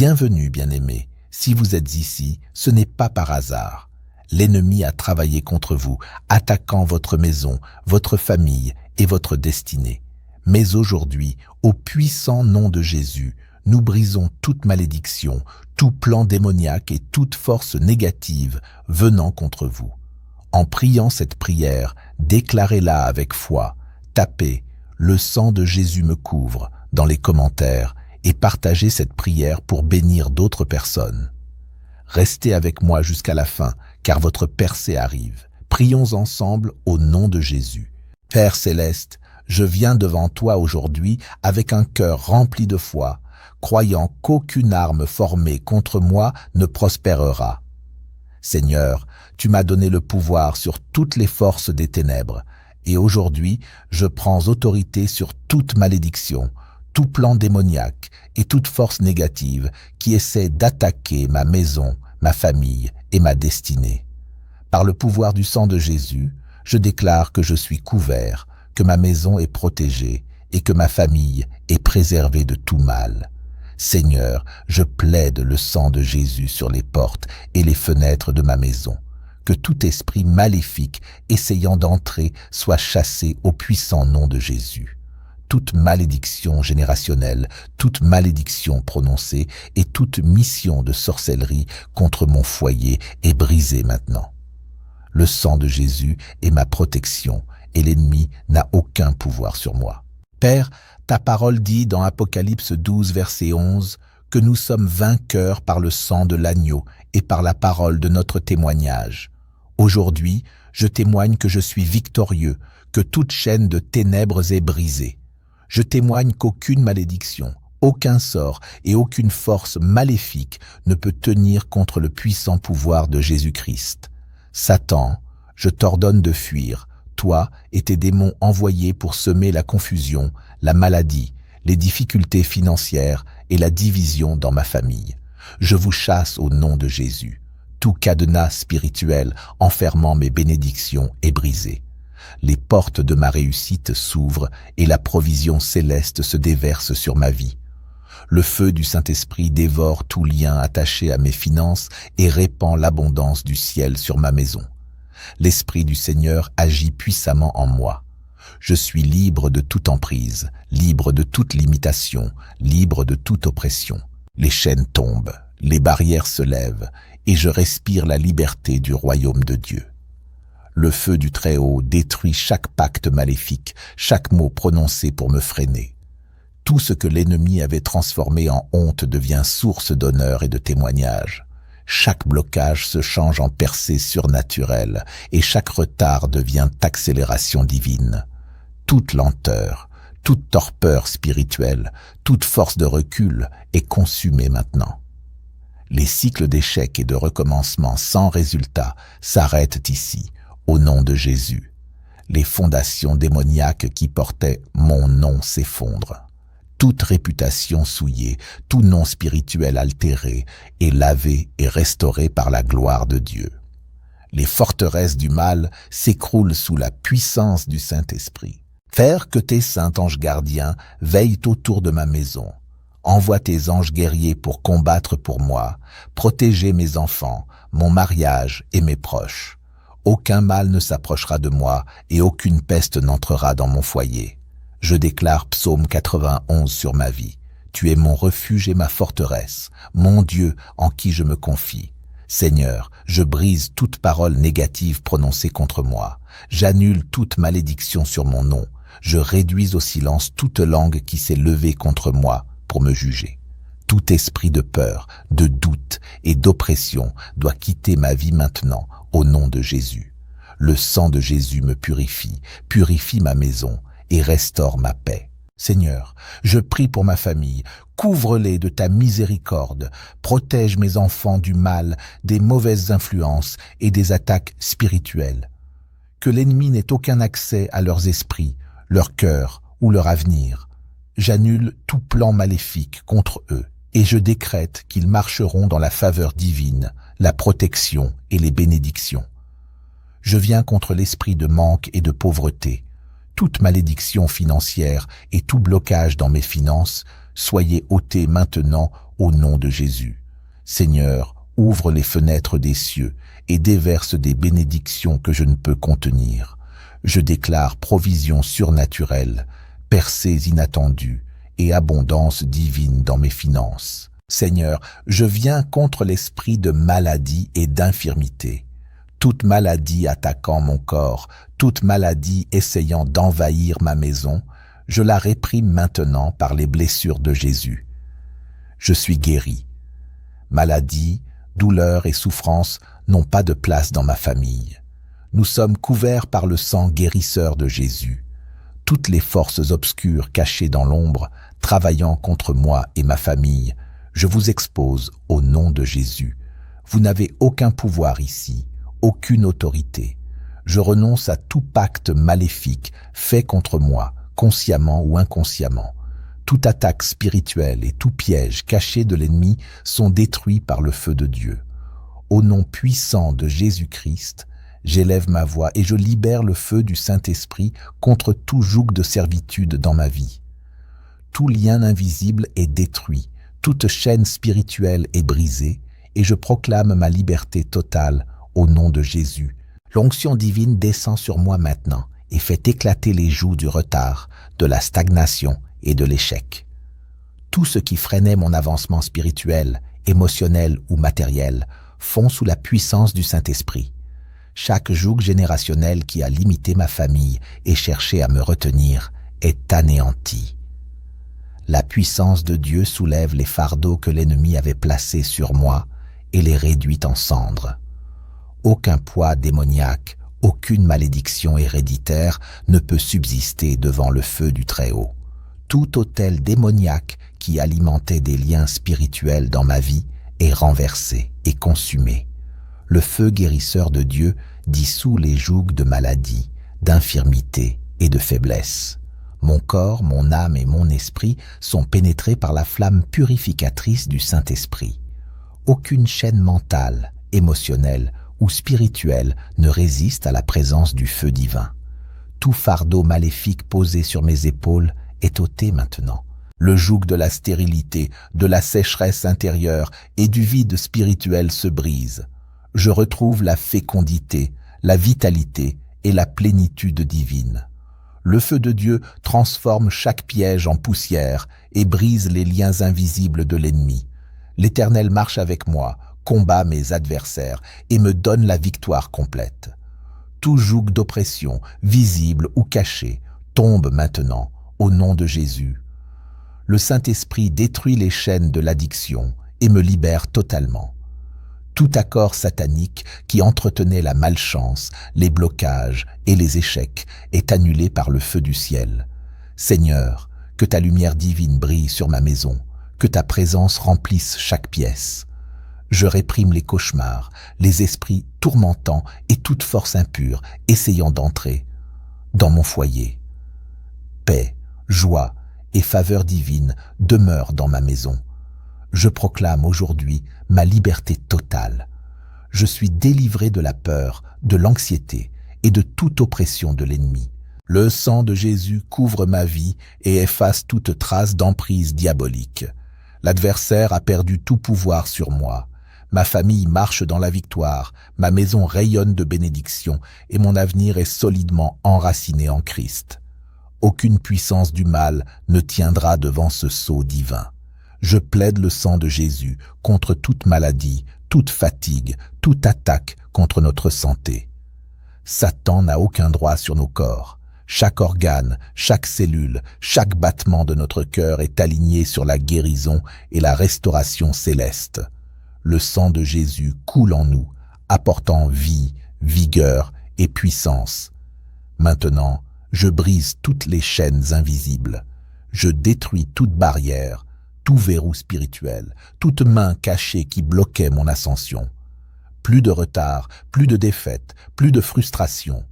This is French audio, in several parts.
Bienvenue, bien-aimés. Si vous êtes ici, ce n'est pas par hasard. L'ennemi a travaillé contre vous, attaquant votre maison, votre famille et votre destinée. Mais aujourd'hui, au puissant nom de Jésus, nous brisons toute malédiction, tout plan démoniaque et toute force négative venant contre vous. En priant cette prière, déclarez-la avec foi. Tapez « Le sang de Jésus me couvre » dans les commentaires et partagez cette prière pour bénir d'autres personnes. Restez avec moi jusqu'à la fin, car votre percée arrive. Prions ensemble au nom de Jésus. Père céleste, je viens devant toi aujourd'hui avec un cœur rempli de foi, croyant qu'aucune arme formée contre moi ne prospérera. Seigneur, tu m'as donné le pouvoir sur toutes les forces des ténèbres, et aujourd'hui, je prends autorité sur toute malédiction, tout plan démoniaque et toute force négative qui essaie d'attaquer ma maison, ma famille et ma destinée. Par le pouvoir du sang de Jésus, je déclare que je suis couvert, que ma maison est protégée et que ma famille est préservée de tout mal. Seigneur, je plaide le sang de Jésus sur les portes et les fenêtres de ma maison. Que tout esprit maléfique essayant d'entrer soit chassé au puissant nom de Jésus. Toute malédiction générationnelle, toute malédiction prononcée et toute mission de sorcellerie contre mon foyer est brisée maintenant. Le sang de Jésus est ma protection et l'ennemi n'a aucun pouvoir sur moi. Père, ta parole dit dans Apocalypse 12, verset 11, que nous sommes vainqueurs par le sang de l'agneau et par la parole de notre témoignage. Aujourd'hui, je témoigne que je suis victorieux, que toute chaîne de ténèbres est brisée. Je témoigne qu'aucune malédiction, aucun sort et aucune force maléfique ne peut tenir contre le puissant pouvoir de Jésus-Christ. Satan, je t'ordonne de fuir, toi et tes démons envoyés pour semer la confusion, la maladie, les difficultés financières et la division dans ma famille. Je vous chasse au nom de Jésus. Tout cadenas spirituel enfermant mes bénédictions est brisé. Les portes de ma réussite s'ouvrent et la provision céleste se déverse sur ma vie. Le feu du Saint-Esprit dévore tout lien attaché à mes finances et répand l'abondance du ciel sur ma maison. L'Esprit du Seigneur agit puissamment en moi. Je suis libre de toute emprise, libre de toute limitation, libre de toute oppression. Les chaînes tombent, les barrières se lèvent, et je respire la liberté du royaume de Dieu. Le feu du Très-Haut détruit chaque pacte maléfique, chaque mot prononcé pour me freiner. Tout ce que l'ennemi avait transformé en honte devient source d'honneur et de témoignage. Chaque blocage se change en percée surnaturelle et chaque retard devient accélération divine. Toute lenteur, toute torpeur spirituelle, toute force de recul est consumée maintenant. Les cycles d'échecs et de recommencement sans résultat s'arrêtent ici, au nom de Jésus. Les fondations démoniaques qui portaient mon nom s'effondrent. Toute réputation souillée, tout nom spirituel altéré est lavé et restauré par la gloire de Dieu. Les forteresses du mal s'écroulent sous la puissance du Saint-Esprit. Faire que tes saints anges gardiens veillent autour de ma maison. Envoie tes anges guerriers pour combattre pour moi, protéger mes enfants, mon mariage et mes proches. Aucun mal ne s'approchera de moi et aucune peste n'entrera dans mon foyer. Je déclare Psaume 91 sur ma vie. Tu es mon refuge et ma forteresse, mon Dieu en qui je me confie. Seigneur, je brise toute parole négative prononcée contre moi. J'annule toute malédiction sur mon nom. Je réduis au silence toute langue qui s'est levée contre moi pour me juger. Tout esprit de peur, de doute et d'oppression doit quitter ma vie maintenant au nom de Jésus. Le sang de Jésus me purifie, purifie ma maison et restaure ma paix. Seigneur, je prie pour ma famille, couvre-les de ta miséricorde, protège mes enfants du mal, des mauvaises influences et des attaques spirituelles. Que l'ennemi n'ait aucun accès à leurs esprits, leur cœur ou leur avenir. J'annule tout plan maléfique contre eux et je décrète qu'ils marcheront dans la faveur divine, la protection et les bénédictions. Je viens contre l'esprit de manque et de pauvreté. Toute malédiction financière et tout blocage dans mes finances, soyez ôtés maintenant au nom de Jésus. Seigneur, ouvre les fenêtres des cieux et déverse des bénédictions que je ne peux contenir. Je déclare provision surnaturelle, percées inattendues et abondance divine dans mes finances. Seigneur, je viens contre l'esprit de maladie et d'infirmité. Toute maladie attaquant mon corps, toute maladie essayant d'envahir ma maison, je la réprime maintenant par les blessures de Jésus. Je suis guéri. Maladie, douleur et souffrance n'ont pas de place dans ma famille. Nous sommes couverts par le sang guérisseur de Jésus. Toutes les forces obscures cachées dans l'ombre, travaillant contre moi et ma famille, je vous expose au nom de Jésus. Vous n'avez aucun pouvoir ici, aucune autorité. Je renonce à tout pacte maléfique fait contre moi, consciemment ou inconsciemment. Toute attaque spirituelle et tout piège caché de l'ennemi sont détruits par le feu de Dieu. Au nom puissant de Jésus-Christ, j'élève ma voix et je libère le feu du Saint-Esprit contre tout joug de servitude dans ma vie. Tout lien invisible est détruit, toute chaîne spirituelle est brisée, et je proclame ma liberté totale au nom de Jésus. L'onction divine descend sur moi maintenant et fait éclater les jougs du retard, de la stagnation et de l'échec. Tout ce qui freinait mon avancement spirituel, émotionnel ou matériel fond sous la puissance du Saint-Esprit. Chaque joug générationnel qui a limité ma famille et cherché à me retenir est anéanti. La puissance de Dieu soulève les fardeaux que l'ennemi avait placés sur moi et les réduit en cendres. Aucun poids démoniaque, aucune malédiction héréditaire ne peut subsister devant le feu du Très-Haut. Tout autel démoniaque qui alimentait des liens spirituels dans ma vie est renversé et consumé. Le feu guérisseur de Dieu dissout les jougs de maladie, d'infirmité et de faiblesse. Mon corps, mon âme et mon esprit sont pénétrés par la flamme purificatrice du Saint-Esprit. Aucune chaîne mentale, émotionnelle ou spirituelle ne résiste à la présence du feu divin. Tout fardeau maléfique posé sur mes épaules est ôté maintenant. Le joug de la stérilité, de la sécheresse intérieure et du vide spirituel se brise. Je retrouve la fécondité, la vitalité et la plénitude divine. Le feu de Dieu transforme chaque piège en poussière et brise les liens invisibles de l'ennemi. L'Éternel marche avec moi, combat mes adversaires et me donne la victoire complète. Tout joug d'oppression, visible ou caché, tombe maintenant au nom de Jésus. Le Saint-Esprit détruit les chaînes de l'addiction et me libère totalement. Tout accord satanique qui entretenait la malchance, les blocages et les échecs est annulé par le feu du ciel. Seigneur, que ta lumière divine brille sur ma maison, que ta présence remplisse chaque pièce. Je réprime les cauchemars, les esprits tourmentants et toute force impure essayant d'entrer dans mon foyer. Paix, joie et faveur divine demeurent dans ma maison. Je proclame aujourd'hui ma liberté totale. Je suis délivré de la peur, de l'anxiété et de toute oppression de l'ennemi. Le sang de Jésus couvre ma vie et efface toute trace d'emprise diabolique. L'adversaire a perdu tout pouvoir sur moi. Ma famille marche dans la victoire, ma maison rayonne de bénédictions et mon avenir est solidement enraciné en Christ. Aucune puissance du mal ne tiendra devant ce sceau divin. Je plaide le sang de Jésus contre toute maladie, toute fatigue, toute attaque contre notre santé. Satan n'a aucun droit sur nos corps. Chaque organe, chaque cellule, chaque battement de notre cœur est aligné sur la guérison et la restauration céleste. Le sang de Jésus coule en nous, apportant vie, vigueur et puissance. Maintenant, je brise toutes les chaînes invisibles. Je détruis toute barrière, tout verrou spirituel, toute main cachée qui bloquait mon ascension. Plus de retard, plus de défaite, plus de frustration.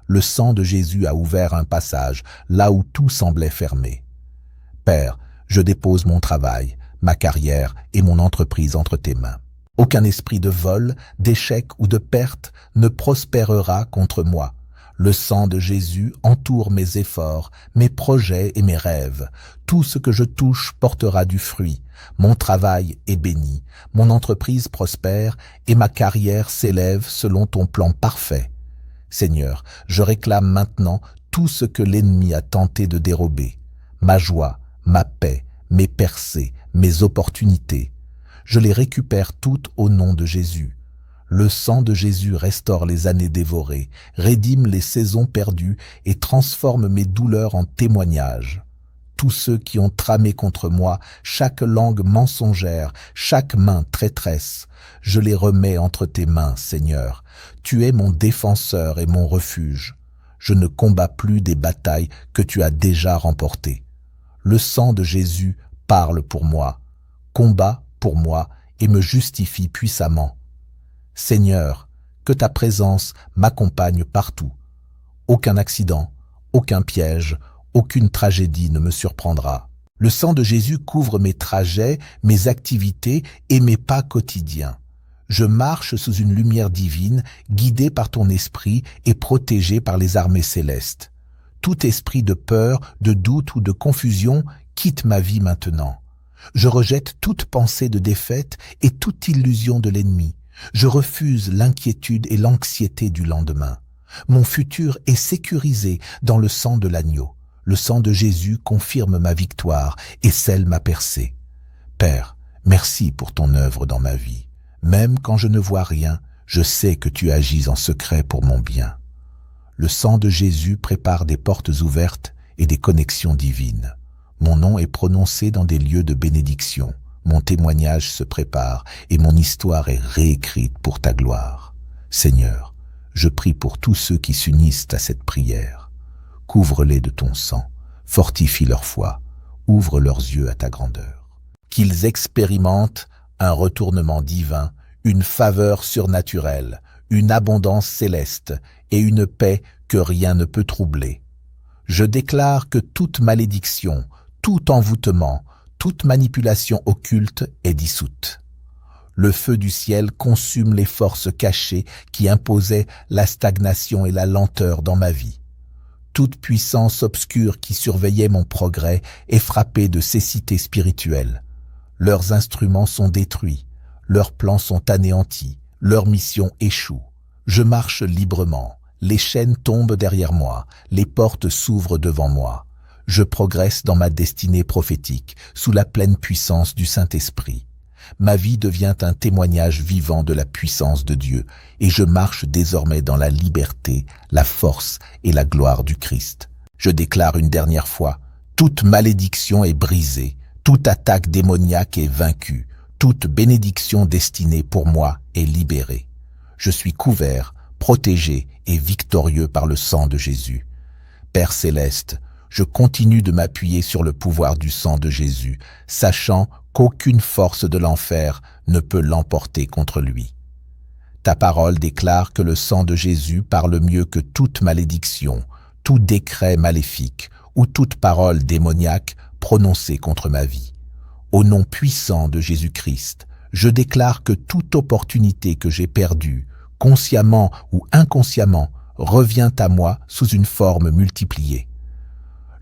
Le sang de Jésus a ouvert un passage là où tout semblait fermé. Père, je dépose mon travail, ma carrière et mon entreprise entre tes mains. Aucun esprit de vol, d'échec ou de perte ne prospérera contre moi. Le sang de Jésus entoure mes efforts, mes projets et mes rêves. Tout ce que je touche portera du fruit. Mon travail est béni, mon entreprise prospère et ma carrière s'élève selon ton plan parfait. Seigneur, je réclame maintenant tout ce que l'ennemi a tenté de dérober. Ma joie, ma paix, mes percées, mes opportunités. Je les récupère toutes au nom de Jésus. Le sang de Jésus restaure les années dévorées, rédime les saisons perdues et transforme mes douleurs en témoignages. Tous ceux qui ont tramé contre moi, chaque langue mensongère, chaque main traîtresse, je les remets entre tes mains, Seigneur. Tu es mon défenseur et mon refuge. Je ne combats plus des batailles que tu as déjà remportées. Le sang de Jésus parle pour moi, combat pour moi et me justifie puissamment. Seigneur, que ta présence m'accompagne partout. Aucun accident, aucun piège, aucune tragédie ne me surprendra. Le sang de Jésus couvre mes trajets, mes activités et mes pas quotidiens. Je marche sous une lumière divine, guidé par ton esprit et protégé par les armées célestes. Tout esprit de peur, de doute ou de confusion quitte ma vie maintenant. Je rejette toute pensée de défaite et toute illusion de l'ennemi. Je refuse l'inquiétude et l'anxiété du lendemain. Mon futur est sécurisé dans le sang de l'agneau. Le sang de Jésus confirme ma victoire et scelle ma percée. Père, merci pour ton œuvre dans ma vie. Même quand je ne vois rien, je sais que tu agis en secret pour mon bien. Le sang de Jésus prépare des portes ouvertes et des connexions divines. Mon nom est prononcé dans des lieux de bénédiction. Mon témoignage se prépare et mon histoire est réécrite pour ta gloire. Seigneur, je prie pour tous ceux qui s'unissent à cette prière. Couvre-les de ton sang, fortifie leur foi, ouvre leurs yeux à ta grandeur. Qu'ils expérimentent un retournement divin, une faveur surnaturelle, une abondance céleste et une paix que rien ne peut troubler. Je déclare que toute malédiction, tout envoûtement, toute manipulation occulte est dissoute. Le feu du ciel consume les forces cachées qui imposaient la stagnation et la lenteur dans ma vie. Toute puissance obscure qui surveillait mon progrès est frappée de cécité spirituelle. Leurs instruments sont détruits, leurs plans sont anéantis, leur mission échoue. Je marche librement, les chaînes tombent derrière moi, les portes s'ouvrent devant moi. Je progresse dans ma destinée prophétique, sous la pleine puissance du Saint-Esprit. Ma vie devient un témoignage vivant de la puissance de Dieu, et je marche désormais dans la liberté, la force et la gloire du Christ. Je déclare une dernière fois, toute malédiction est brisée, toute attaque démoniaque est vaincue, toute bénédiction destinée pour moi est libérée. Je suis couvert, protégé et victorieux par le sang de Jésus. Père céleste, je continue de m'appuyer sur le pouvoir du sang de Jésus, sachant qu'aucune force de l'enfer ne peut l'emporter contre lui. Ta parole déclare que le sang de Jésus parle mieux que toute malédiction, tout décret maléfique ou toute parole démoniaque prononcée contre ma vie. Au nom puissant de Jésus-Christ, je déclare que toute opportunité que j'ai perdue, consciemment ou inconsciemment, revient à moi sous une forme multipliée.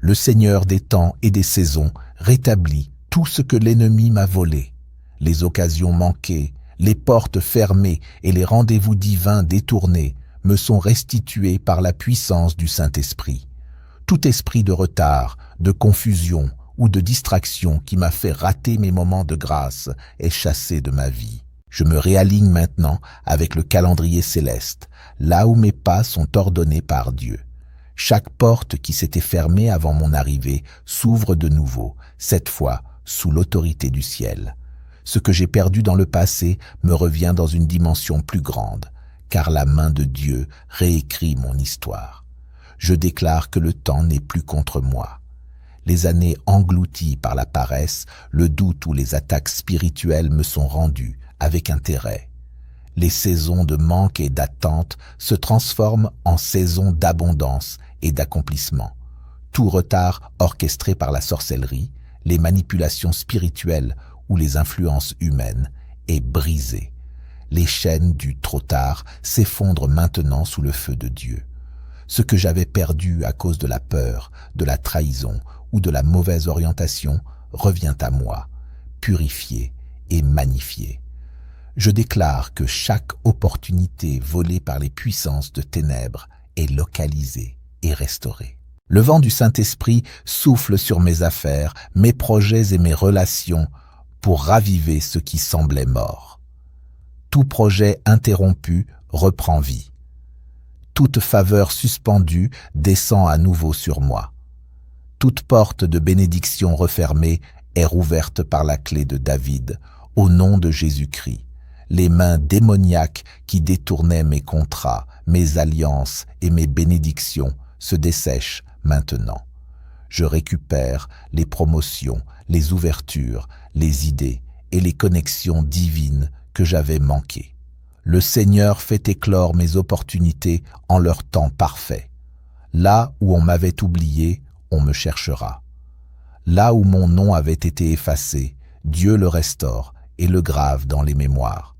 Le Seigneur des temps et des saisons rétablit tout ce que l'ennemi m'a volé. Les occasions manquées, les portes fermées et les rendez-vous divins détournés me sont restitués par la puissance du Saint-Esprit. Tout esprit de retard, de confusion ou de distraction qui m'a fait rater mes moments de grâce est chassé de ma vie. Je me réaligne maintenant avec le calendrier céleste, là où mes pas sont ordonnés par Dieu. Chaque porte qui s'était fermée avant mon arrivée s'ouvre de nouveau, cette fois sous l'autorité du ciel. Ce que j'ai perdu dans le passé me revient dans une dimension plus grande, car la main de Dieu réécrit mon histoire. Je déclare que le temps n'est plus contre moi. Les années englouties par la paresse, le doute ou les attaques spirituelles me sont rendues avec intérêt. Les saisons de manque et d'attente se transforment en saisons d'abondance et d'accomplissement. Tout retard orchestré par la sorcellerie, les manipulations spirituelles ou les influences humaines est brisé. Les chaînes du trop tard s'effondrent maintenant sous le feu de Dieu. Ce que j'avais perdu à cause de la peur, de la trahison ou de la mauvaise orientation revient à moi, purifié et magnifié. Je déclare que chaque opportunité volée par les puissances de ténèbres est localisée et restaurée. Le vent du Saint-Esprit souffle sur mes affaires, mes projets et mes relations pour raviver ce qui semblait mort. Tout projet interrompu reprend vie. Toute faveur suspendue descend à nouveau sur moi. Toute porte de bénédiction refermée est rouverte par la clé de David, au nom de Jésus-Christ. Les mains démoniaques qui détournaient mes contrats, mes alliances et mes bénédictions se dessèchent maintenant. Je récupère les promotions, les ouvertures, les idées et les connexions divines que j'avais manquées. Le Seigneur fait éclore mes opportunités en leur temps parfait. Là où on m'avait oublié, on me cherchera. Là où mon nom avait été effacé, Dieu le restaure et le grave dans les mémoires.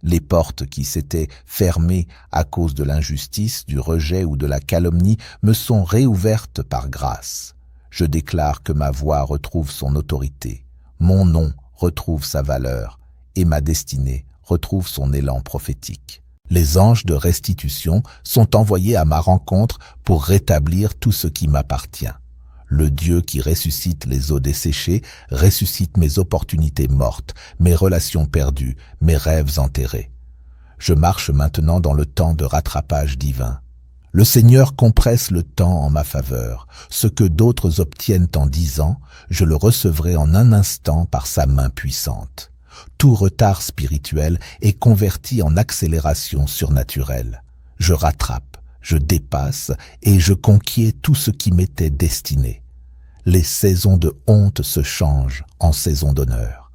Les portes qui s'étaient fermées à cause de l'injustice, du rejet ou de la calomnie me sont réouvertes par grâce. Je déclare que ma voix retrouve son autorité, mon nom retrouve sa valeur et ma destinée retrouve son élan prophétique. Les anges de restitution sont envoyés à ma rencontre pour rétablir tout ce qui m'appartient. Le Dieu qui ressuscite les eaux desséchées ressuscite mes opportunités mortes, mes relations perdues, mes rêves enterrés. Je marche maintenant dans le temps de rattrapage divin. Le Seigneur compresse le temps en ma faveur. Ce que d'autres obtiennent en 10 ans, je le recevrai en un instant par sa main puissante. Tout retard spirituel est converti en accélération surnaturelle. Je rattrape, je dépasse et je conquiers tout ce qui m'était destiné. Les saisons de honte se changent en saisons d'honneur.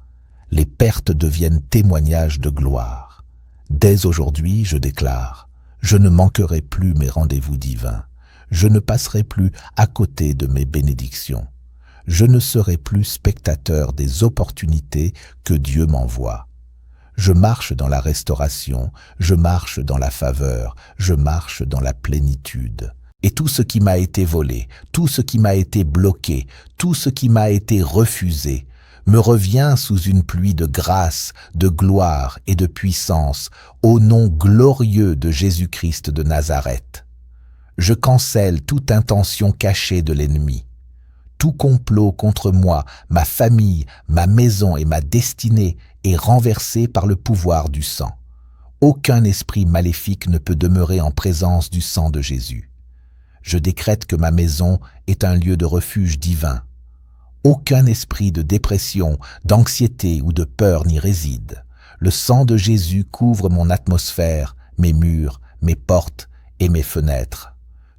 Les pertes deviennent témoignages de gloire. Dès aujourd'hui, je déclare, je ne manquerai plus mes rendez-vous divins. Je ne passerai plus à côté de mes bénédictions. Je ne serai plus spectateur des opportunités que Dieu m'envoie. Je marche dans la restauration, je marche dans la faveur, je marche dans la plénitude. Et tout ce qui m'a été volé, tout ce qui m'a été bloqué, tout ce qui m'a été refusé, me revient sous une pluie de grâce, de gloire et de puissance, au nom glorieux de Jésus-Christ de Nazareth. Je cancelle toute intention cachée de l'ennemi. Tout complot contre moi, ma famille, ma maison et ma destinée est renversé par le pouvoir du sang. Aucun esprit maléfique ne peut demeurer en présence du sang de Jésus. Je décrète que ma maison est un lieu de refuge divin. Aucun esprit de dépression, d'anxiété ou de peur n'y réside. Le sang de Jésus couvre mon atmosphère, mes murs, mes portes et mes fenêtres.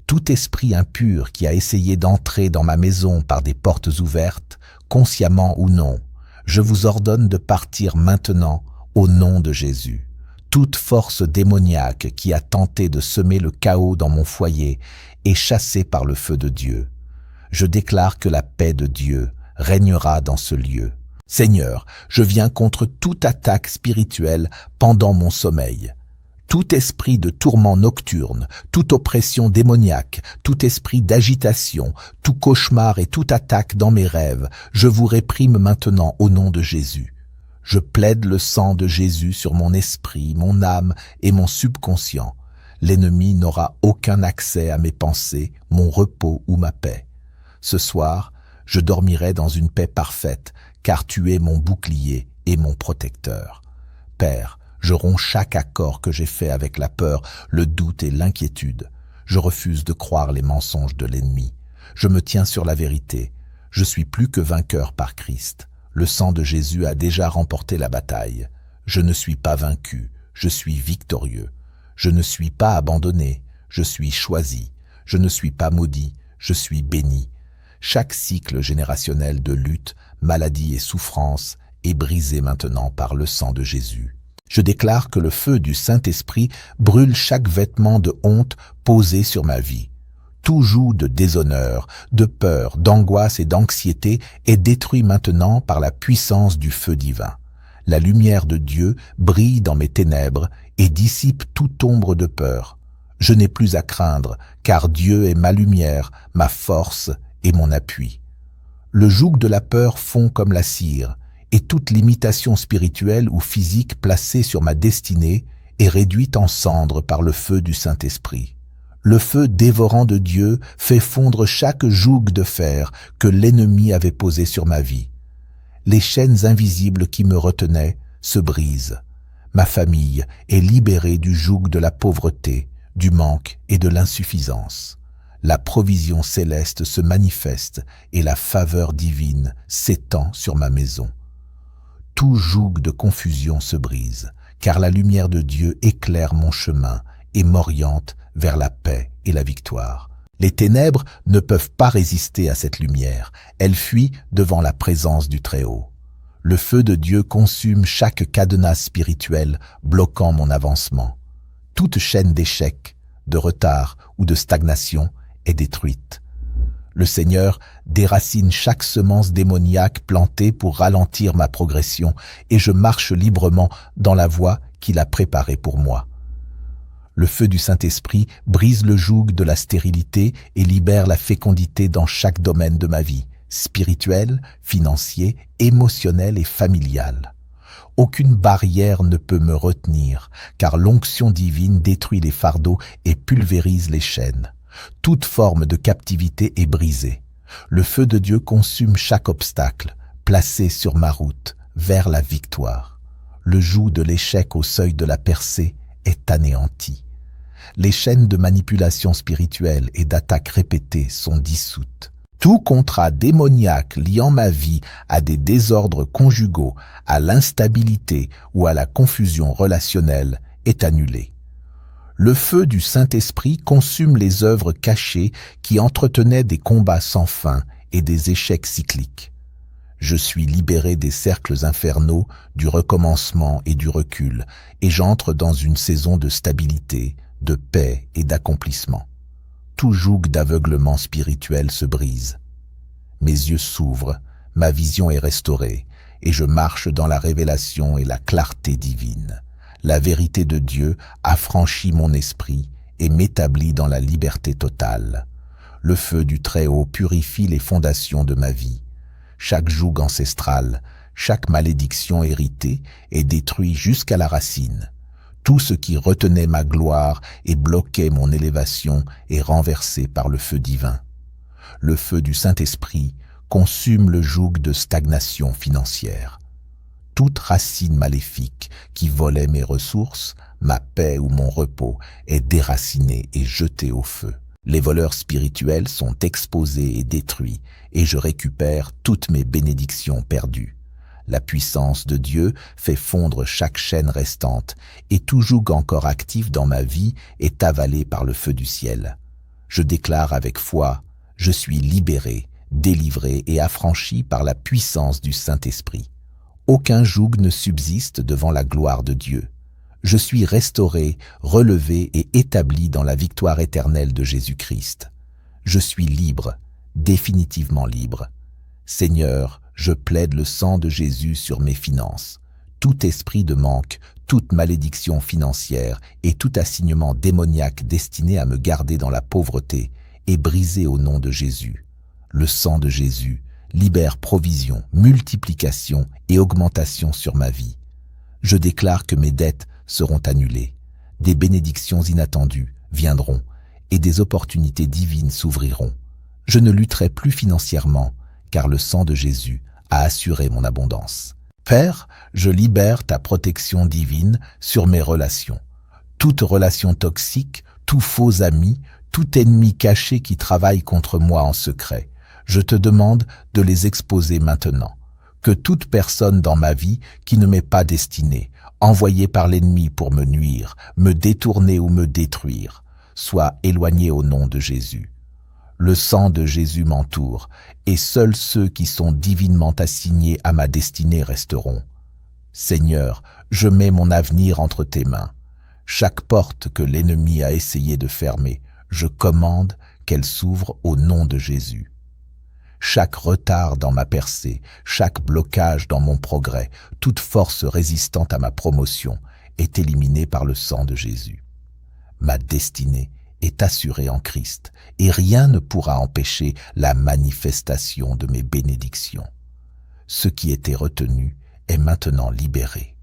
Tout esprit impur qui a essayé d'entrer dans ma maison par des portes ouvertes, consciemment ou non, je vous ordonne de partir maintenant au nom de Jésus. Toute force démoniaque qui a tenté de semer le chaos dans mon foyer est chassée par le feu de Dieu. Je déclare que la paix de Dieu régnera dans ce lieu. Seigneur, je viens contre toute attaque spirituelle pendant mon sommeil. Tout esprit de tourment nocturne, toute oppression démoniaque, tout esprit d'agitation, tout cauchemar et toute attaque dans mes rêves, je vous réprime maintenant au nom de Jésus. Je plaide le sang de Jésus sur mon esprit, mon âme et mon subconscient. L'ennemi n'aura aucun accès à mes pensées, mon repos ou ma paix. Ce soir, je dormirai dans une paix parfaite, car tu es mon bouclier et mon protecteur. Père, je romps chaque accord que j'ai fait avec la peur, le doute et l'inquiétude. Je refuse de croire les mensonges de l'ennemi. Je me tiens sur la vérité. Je suis plus que vainqueur par Christ. Le sang de Jésus a déjà remporté la bataille. Je ne suis pas vaincu, je suis victorieux. Je ne suis pas abandonné, je suis choisi. Je ne suis pas maudit, je suis béni. Chaque cycle générationnel de lutte, maladie et souffrance est brisé maintenant par le sang de Jésus. Je déclare que le feu du Saint-Esprit brûle chaque vêtement de honte posé sur ma vie. Tout joug de déshonneur, de peur, d'angoisse et d'anxiété est détruit maintenant par la puissance du feu divin. La lumière de Dieu brille dans mes ténèbres et dissipe toute ombre de peur. Je n'ai plus à craindre, car Dieu est ma lumière, ma force et mon appui. Le joug de la peur fond comme la cire, et toute limitation spirituelle ou physique placée sur ma destinée est réduite en cendres par le feu du Saint-Esprit. Le feu dévorant de Dieu fait fondre chaque joug de fer que l'ennemi avait posé sur ma vie. Les chaînes invisibles qui me retenaient se brisent. Ma famille est libérée du joug de la pauvreté, du manque et de l'insuffisance. La provision céleste se manifeste et la faveur divine s'étend sur ma maison. Tout joug de confusion se brise, car la lumière de Dieu éclaire mon chemin et m'oriente vers la paix et la victoire. Les ténèbres ne peuvent pas résister à cette lumière, elles fuient devant la présence du Très-Haut. Le feu de Dieu consume chaque cadenas spirituel bloquant mon avancement. Toute chaîne d'échec, de retard ou de stagnation est détruite. Le Seigneur déracine chaque semence démoniaque plantée pour ralentir ma progression et je marche librement dans la voie qu'il a préparée pour moi. Le feu du Saint-Esprit brise le joug de la stérilité et libère la fécondité dans chaque domaine de ma vie, spirituel, financier, émotionnel et familial. Aucune barrière ne peut me retenir, car l'onction divine détruit les fardeaux et pulvérise les chaînes. Toute forme de captivité est brisée. Le feu de Dieu consume chaque obstacle, placé sur ma route, vers la victoire. Le joug de l'échec au seuil de la percée est anéanti. Les chaînes de manipulation spirituelle et d'attaques répétées sont dissoutes. Tout contrat démoniaque liant ma vie à des désordres conjugaux, à l'instabilité ou à la confusion relationnelle est annulé. Le feu du Saint-Esprit consume les œuvres cachées qui entretenaient des combats sans fin et des échecs cycliques. Je suis libéré des cercles infernaux, du recommencement et du recul, et j'entre dans une saison de stabilité, de paix et d'accomplissement. Tout joug d'aveuglement spirituel se brise. Mes yeux s'ouvrent, ma vision est restaurée, et je marche dans la révélation et la clarté divine. La vérité de Dieu affranchit mon esprit et m'établit dans la liberté totale. Le feu du Très-Haut purifie les fondations de ma vie. Chaque joug ancestral, chaque malédiction héritée est détruit jusqu'à la racine. Tout ce qui retenait ma gloire et bloquait mon élévation est renversé par le feu divin. Le feu du Saint-Esprit consume le joug de stagnation financière. Toute racine maléfique qui volait mes ressources, ma paix ou mon repos est déracinée et jetée au feu. Les voleurs spirituels sont exposés et détruits et je récupère toutes mes bénédictions perdues. La puissance de Dieu fait fondre chaque chaîne restante et tout joug encore actif dans ma vie est avalé par le feu du ciel. Je déclare avec foi, je suis libéré, délivré et affranchi par la puissance du Saint-Esprit. Aucun joug ne subsiste devant la gloire de Dieu. Je suis restauré, relevé et établi dans la victoire éternelle de Jésus-Christ. Je suis libre, définitivement libre. Seigneur, je plaide le sang de Jésus sur mes finances. Tout esprit de manque, toute malédiction financière et tout assignement démoniaque destiné à me garder dans la pauvreté est brisé au nom de Jésus. Le sang de Jésus libère provision, multiplication et augmentation sur ma vie. Je déclare que mes dettes seront annulées, des bénédictions inattendues viendront et des opportunités divines s'ouvriront. Je ne lutterai plus financièrement, car le sang de Jésus a assuré mon abondance. Père, je libère ta protection divine sur mes relations. Toute relation toxique, tout faux ami, tout ennemi caché qui travaille contre moi en secret, je te demande de les exposer maintenant. Que toute personne dans ma vie qui ne m'est pas destinée, envoyée par l'ennemi pour me nuire, me détourner ou me détruire, soit éloignée au nom de Jésus. Le sang de Jésus m'entoure, et seuls ceux qui sont divinement assignés à ma destinée resteront. Seigneur, je mets mon avenir entre tes mains. Chaque porte que l'ennemi a essayé de fermer, je commande qu'elle s'ouvre au nom de Jésus. Chaque retard dans ma percée, chaque blocage dans mon progrès, toute force résistante à ma promotion est éliminée par le sang de Jésus. ma destinée est assurée en Christ, et rien ne pourra empêcher la manifestation de mes bénédictions. Ce qui était retenu est maintenant libéré.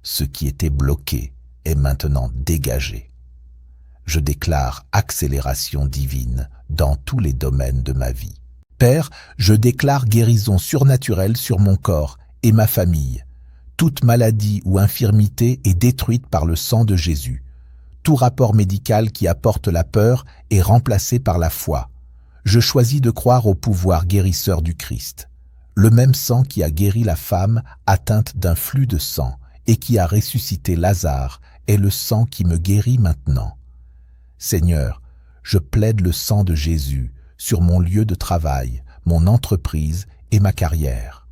Ce qui était bloqué est maintenant dégagé. Je déclare accélération divine dans tous les domaines de ma vie. Père, je déclare guérison surnaturelle sur mon corps et ma famille. Toute maladie ou infirmité est détruite par le sang de Jésus. Tout rapport médical qui apporte la peur est remplacé par la foi. Je choisis de croire au pouvoir guérisseur du Christ. Le même sang qui a guéri la femme atteinte d'un flux de sang et qui a ressuscité Lazare est le sang qui me guérit maintenant. Seigneur, je plaide le sang de Jésus sur mon lieu de travail, mon entreprise et ma carrière.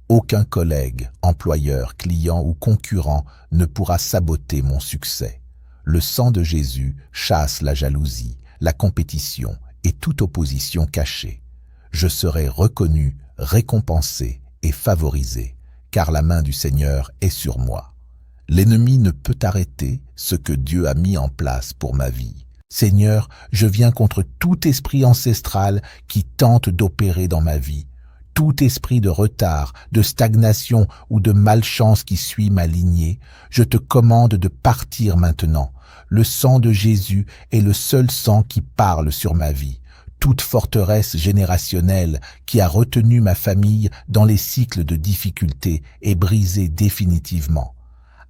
Aucun collègue, employeur, client ou concurrent ne pourra saboter mon succès. Le sang de Jésus chasse la jalousie, la compétition et toute opposition cachée. Je serai reconnu, récompensé et favorisé, car la main du Seigneur est sur moi. L'ennemi ne peut arrêter ce que Dieu a mis en place pour ma vie. Seigneur, je viens contre tout esprit ancestral qui tente d'opérer dans ma vie, tout esprit de retard, de stagnation ou de malchance qui suit ma lignée. Je te commande de partir maintenant. Le sang de Jésus est le seul sang qui parle sur ma vie. Toute forteresse générationnelle qui a retenu ma famille dans les cycles de difficultés est brisée définitivement.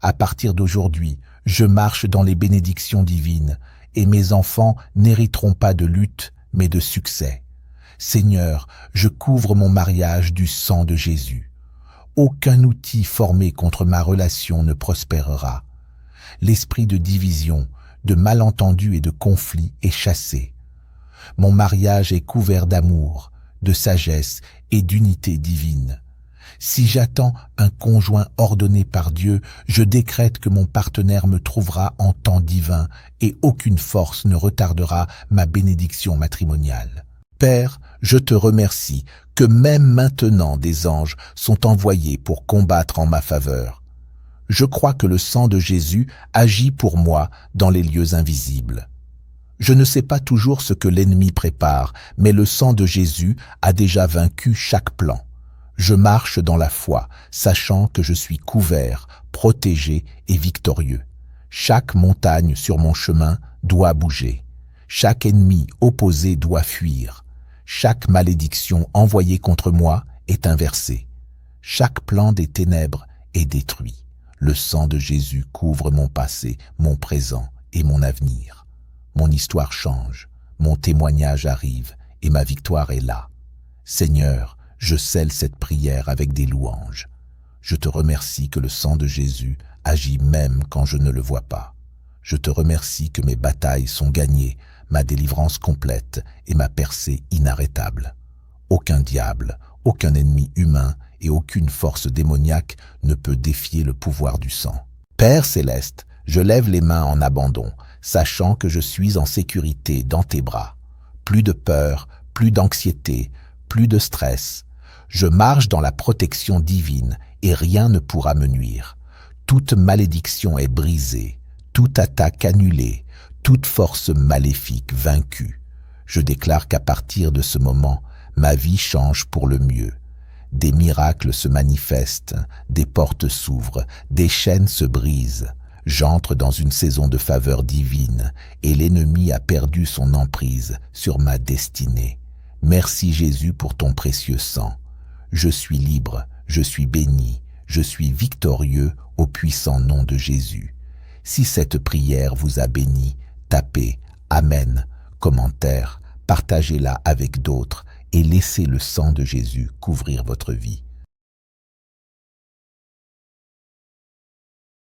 À partir d'aujourd'hui, je marche dans les bénédictions divines et mes enfants n'hériteront pas de lutte, mais de succès. Seigneur, je couvre mon mariage du sang de Jésus. Aucun outil formé contre ma relation ne prospérera. L'esprit de division, de malentendu et de conflit est chassé. Mon mariage est couvert d'amour, de sagesse et d'unité divine. Si j'attends un conjoint ordonné par Dieu, je décrète que mon partenaire me trouvera en temps divin et aucune force ne retardera ma bénédiction matrimoniale. Père, je te remercie que même maintenant des anges sont envoyés pour combattre en ma faveur. Je crois que le sang de Jésus agit pour moi dans les lieux invisibles. Je ne sais pas toujours ce que l'ennemi prépare, mais le sang de Jésus a déjà vaincu chaque plan. Je marche dans la foi, sachant que je suis couvert, protégé et victorieux. Chaque montagne sur mon chemin doit bouger. Chaque ennemi opposé doit fuir. Chaque malédiction envoyée contre moi est inversée. Chaque plan des ténèbres est détruit. Le sang de Jésus couvre mon passé, mon présent et mon avenir. Mon histoire change, mon témoignage arrive et ma victoire est là. Seigneur, je scelle cette prière avec des louanges. Je te remercie que le sang de Jésus agit même quand je ne le vois pas. Je te remercie que mes batailles sont gagnées, ma délivrance complète et ma percée inarrêtable. Aucun diable, aucun ennemi humain et aucune force démoniaque ne peut défier le pouvoir du sang. Père céleste, je lève les mains en abandon, sachant que je suis en sécurité dans tes bras. Plus de peur, plus d'anxiété, plus de stress. Je marche dans la protection divine et rien ne pourra me nuire. Toute malédiction est brisée, toute attaque annulée, toute force maléfique vaincue. Je déclare qu'à partir de ce moment, ma vie change pour le mieux. Des miracles se manifestent, des portes s'ouvrent, des chaînes se brisent. J'entre dans une saison de faveur divine et l'ennemi a perdu son emprise sur ma destinée. Merci Jésus pour ton précieux sang. Je suis libre, je suis béni, je suis victorieux au puissant nom de Jésus. Si cette prière vous a béni, tapez Amen, commentaire, partagez-la avec d'autres et laissez le sang de Jésus couvrir votre vie.